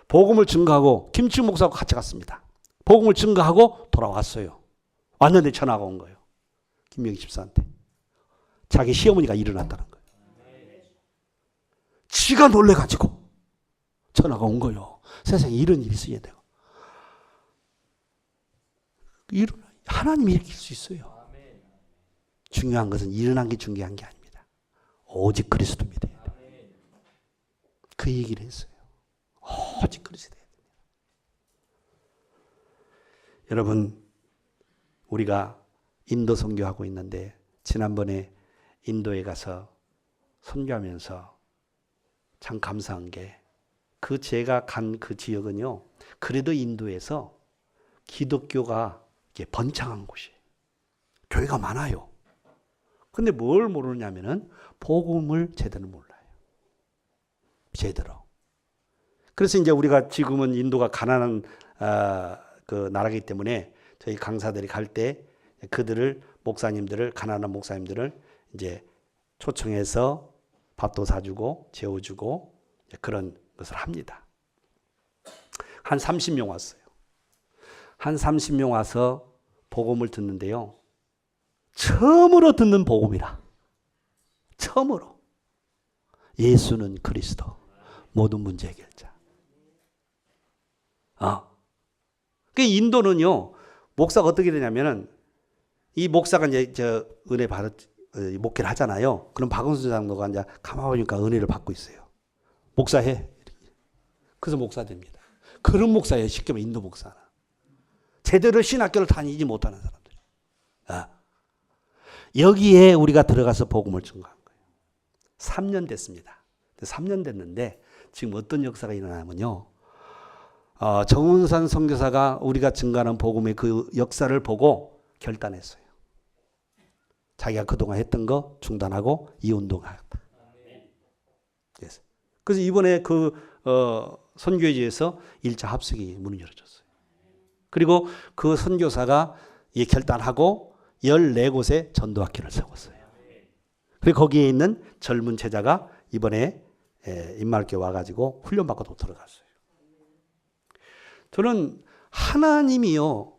복음을 증거하고 김치 목사하고 같이 갔습니다. 복음을 증거하고 돌아왔어요. 왔는데 전화가 온 거예요. 김명희 집사한테. 자기 시어머니가 일어났다는 거예요. 지가 놀래가지고 전화가 온 거예요. 세상에 이런 일이 있어야 돼요. 하나님이 일으킬 수 있어요. 중요한 것은 일어난 게 중요한 게 아닙니다. 오직 그리스도입니다. 그 얘기를 했어요. 오직 그리스도야. 여러분, 우리가 인도 선교하고 있는데 지난번에 인도에 가서 선교하면서 참 감사한 게 그 제가 간 그 지역은요, 그래도 인도에서 기독교가 번창한 곳이에요. 교회가 많아요. 근데 뭘 모르냐면은 복음을 제대로 몰라요. 제대로. 그래서 이제 우리가 지금은 인도가 가난한 그 나라이기 때문에 저희 강사들이 갈 때 그들을 목사님들을 가난한 목사님들을 이제 초청해서 밥도 사주고 재워주고 그런 것을 합니다. 한 30명 왔어요. 한 30명 와서 복음을 듣는데요. 처음으로 듣는 복음이라. 처음으로. 예수는 그리스도. 모든 문제 해결자. 그 인도는요, 목사가 어떻게 되냐면은 이 목사가 이제 은혜 목회를 하잖아요. 그럼 박원순 장로가 이제 가만히 보니까 은혜를 받고 있어요. 목사해. 그래서 목사 됩니다. 그런 목사예요. 쉽게 말하면 인도 목사는. 제대로 신학교를 다니지 못하는 사람들. 여기에 우리가 들어가서 복음을 증거한 거예요. 3년 됐습니다. 3년 됐는데 지금 어떤 역사가 일어나면요. 정운산 선교사가 우리가 증거하는 복음의 그 역사를 보고 결단했어요. 자기가 그동안 했던 거 중단하고 이 운동하겠다. 그래서 이번에 그 선교회지에서 1차 합숙이 문을 열어줬어요. 그리고 그 선교사가 이 결단하고 14곳에 전도학교를 세웠어요. 그리고 거기에 있는 젊은 제자가 이번에 임마을교회 와가지고 훈련받고 또 들어갔어요. 저는 하나님이요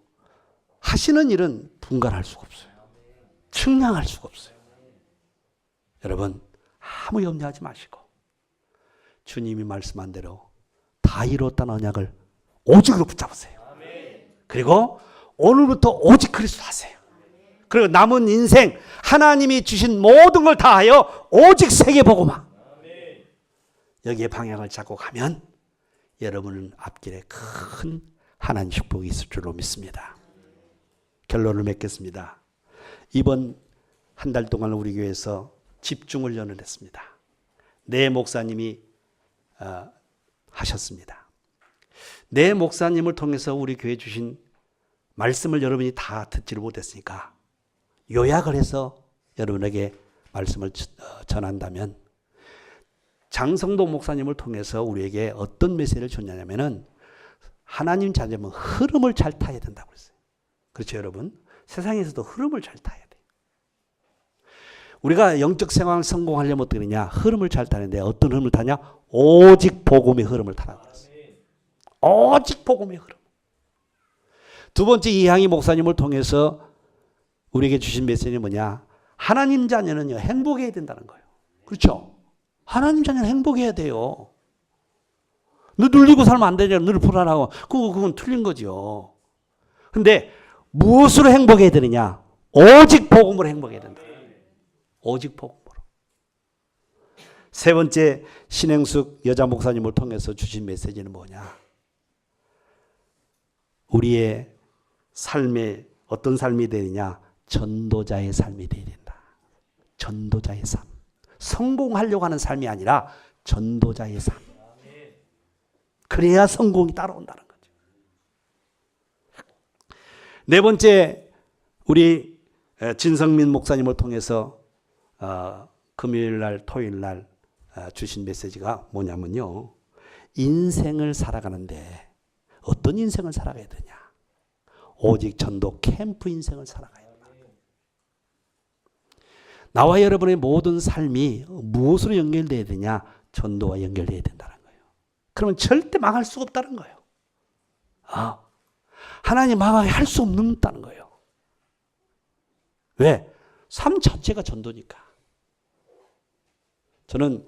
하시는 일은 분간할 수가 없어요. 측량할 수가 없어요. 여러분 아무 염려하지 마시고 주님이 말씀한 대로 다 이뤘다는 언약을 오직으로 붙잡으세요. 그리고 오늘부터 오직 그리스도 하세요. 그리고 남은 인생 하나님이 주신 모든 걸 다하여 오직 세계복음화. 여기에 방향을 잡고 가면 여러분은 앞길에 큰 하나님 축복이 있을 줄로 믿습니다. 결론을 맺겠습니다. 이번 한 달 동안 우리 교회에서 집중을 연을했습니다. 네 목사님이 하셨습니다. 네 목사님을 통해서 우리 교회 주신 말씀을 여러분이 다 듣지를 못했으니까 요약을 해서 여러분에게 말씀을 전한다면 장성도 목사님을 통해서 우리에게 어떤 메시지를 줬냐면은 하나님 자녀면 흐름을 잘 타야 된다고 그랬어요. 그렇죠, 여러분? 세상에서도 흐름을 잘 타야 돼요. 우리가 영적 생활 성공하려면 어떻게 되냐? 흐름을 잘 타는데 어떤 흐름을 타냐? 오직 복음의 흐름을 타라고 그랬어요. 오직 복음의 흐름. 두 번째 이항희 목사님을 통해서 우리에게 주신 메시지는 뭐냐? 하나님 자녀는요, 행복해야 된다는 거예요. 그렇죠? 하나님 자녀는 행복해야 돼요. 너 눌리고 살면 안 되냐? 늘 불안하고. 그건 틀린 거죠. 근데 무엇으로 행복해야 되느냐? 오직 복음으로 행복해야 된다. 오직 복음으로. 세 번째 신행숙 여자 목사님을 통해서 주신 메시지는 뭐냐? 우리의 삶에 어떤 삶이 되느냐? 전도자의 삶이 되어야 된다. 전도자의 삶. 성공하려고 하는 삶이 아니라 전도자의 삶. 그래야 성공이 따라온다는 거죠. 네 번째, 우리 진성민 목사님을 통해서 금요일 날, 토요일 날 주신 메시지가 뭐냐면요. 인생을 살아가는데 어떤 인생을 살아가야 되냐? 오직 전도 캠프 인생을 살아가야 된다. 나와 여러분의 모든 삶이 무엇으로 연결되어야 되냐? 전도와 연결되어야 된다는 거예요. 그러면 절대 망할 수가 없다는 거예요. 하나님 망하게 할 수 없다는 거예요. 왜? 삶 자체가 전도니까. 저는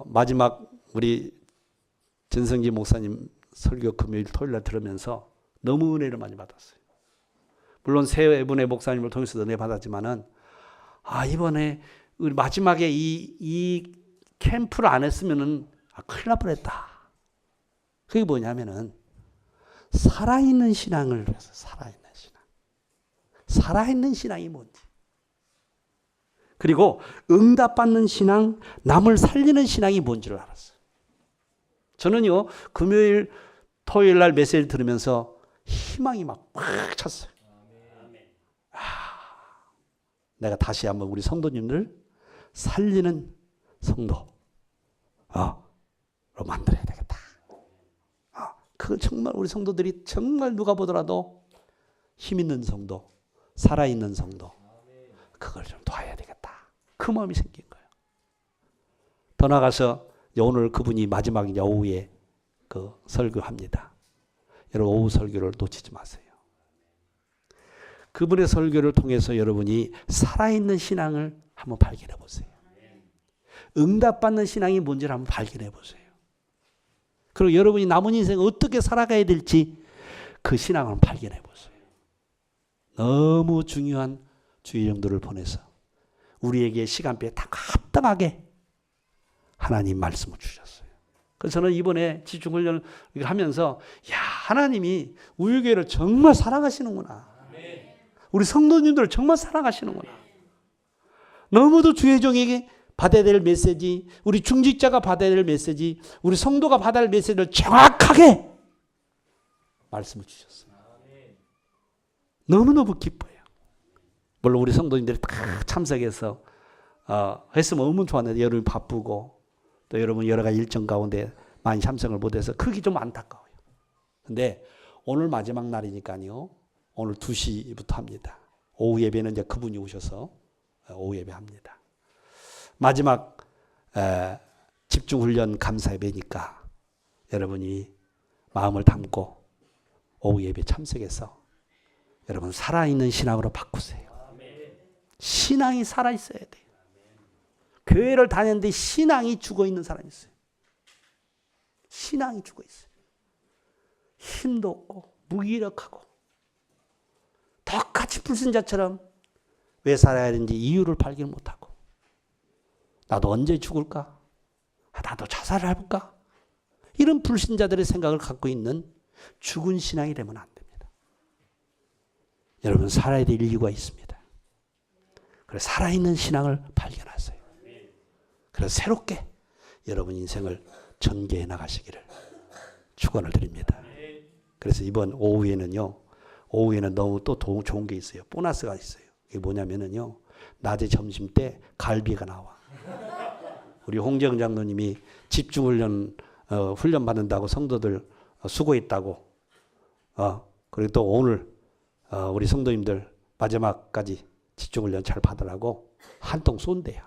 마지막 우리 전성기 목사님 설교 금요일 토요일 날 들으면서 너무 은혜를 많이 받았어요. 물론 세 분의 목사님을 통해서 은혜 받았지만은 이번에 우리 마지막에 이 캠프를 안 했으면은 큰일 날 뻔했다. 그게 뭐냐면은 살아있는 신앙을 위해서 살아있는 신앙. 살아있는 신앙이 뭔지. 그리고 응답받는 신앙, 남을 살리는 신앙이 뭔지를 알았어요. 저는요, 금요일, 토요일 날 메시지를 들으면서 희망이 막 찼어요. 내가 다시 한번 우리 성도님들 살리는 성도로 만들어야 되겠다. 그걸 정말 우리 성도들이 정말 누가 보더라도 힘 있는 성도, 살아있는 성도, 그걸 좀 도와야 되겠다. 그 마음이 생긴 거예요. 더 나가서 오늘 그분이 마지막 오후에 그 설교합니다. 여러분 오후 설교를 놓치지 마세요. 그분의 설교를 통해서 여러분이 살아있는 신앙을 한번 발견해 보세요. 응답받는 신앙이 뭔지를 한번 발견해 보세요. 그리고 여러분이 남은 인생 어떻게 살아가야 될지 그 신앙을 발견해 보세요. 너무 중요한 주일정도를 보내서 우리에게 시간표에 딱 합당하게 하나님 말씀을 주셨어요. 그래서 저는 이번에 집중훈련을 하면서 하나님이 우리 교회를 정말 사랑하시는구나. 우리 성도님들을 정말 사랑하시는구나. 너무도 주의 종에게 받아야 될 메시지, 우리 중직자가 받아야 될 메시지, 우리 성도가 받아야 할 메시지를 정확하게 말씀을 주셨어요. 너무너무 기뻐요. 물론 우리 성도님들이 다 참석해서 했으면 너무 좋았는데 여러분이 바쁘고 또 여러분 여러 가지 일정 가운데 많이 참석을 못해서 그게 좀 안타까워요. 근데 오늘 마지막 날이니까요. 오늘 2시부터 합니다. 오후 예배는 이제 그분이 오셔서 오후 예배 합니다. 마지막 집중훈련 감사 예배니까 여러분이 마음을 담고 오후 예배 참석해서 여러분 살아있는 신앙으로 바꾸세요. 신앙이 살아있어야 돼요. 교회를 다녔는데 신앙이 죽어있는 사람이 있어요. 신앙이 죽어있어요. 힘도 없고 무기력하고 똑같이 불신자처럼 왜 살아야 되는지 이유를 발견 못하고 나도 언제 죽을까? 나도 자살을 해볼까? 이런 불신자들의 생각을 갖고 있는 죽은 신앙이 되면 안 됩니다. 여러분 살아야 될 이유가 있습니다. 그래서 살아있는 신앙을 발견하세요. 그래서 새롭게 여러분 인생을 전개해 나가시기를 축원을 드립니다. 그래서 이번 오후에는요. 오후에는 너무 또 좋은 게 있어요. 보너스가 있어요. 이게 뭐냐면은요. 낮에 점심 때 갈비가 나와. 우리 홍정 장로님이 집중훈련 훈련 받는다고 성도들 수고했다고. 그리고 또 오늘 우리 성도님들 마지막까지 집중훈련 잘 받으라고 한 통 쏜대요.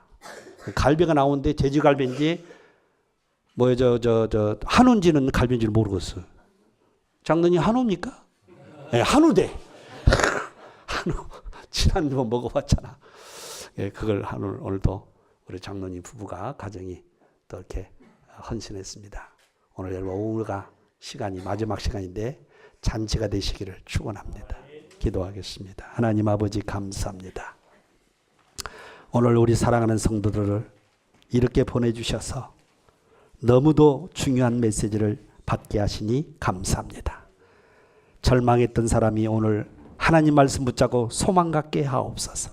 갈비가 나오는데 돼지갈비인지 뭐요 저 한우인지는 갈비인지를 모르겠어요. 장로님 한우입니까? 네, 한우대. 한우 지난번 먹어봤잖아. 예, 그걸 한우 오늘도 우리 장로님 부부가 가정이 또 이렇게 헌신했습니다. 오늘 여러분 오후가 시간이 마지막 시간인데 잔치가 되시기를 축원합니다. 기도하겠습니다. 하나님 아버지 감사합니다. 오늘 우리 사랑하는 성도들을 이렇게 보내주셔서 너무도 중요한 메시지를 받게 하시니 감사합니다. 절망했던 사람이 오늘 하나님 말씀 붙잡고 소망 갖게 하옵소서.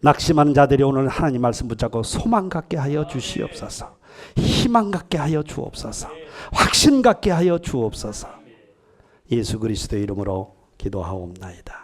낙심하는 자들이 오늘 하나님 말씀 붙잡고 소망 갖게 하여 주시옵소서. 희망 갖게 하여 주옵소서. 확신 갖게 하여 주옵소서. 예수 그리스도의 이름으로 기도하옵나이다.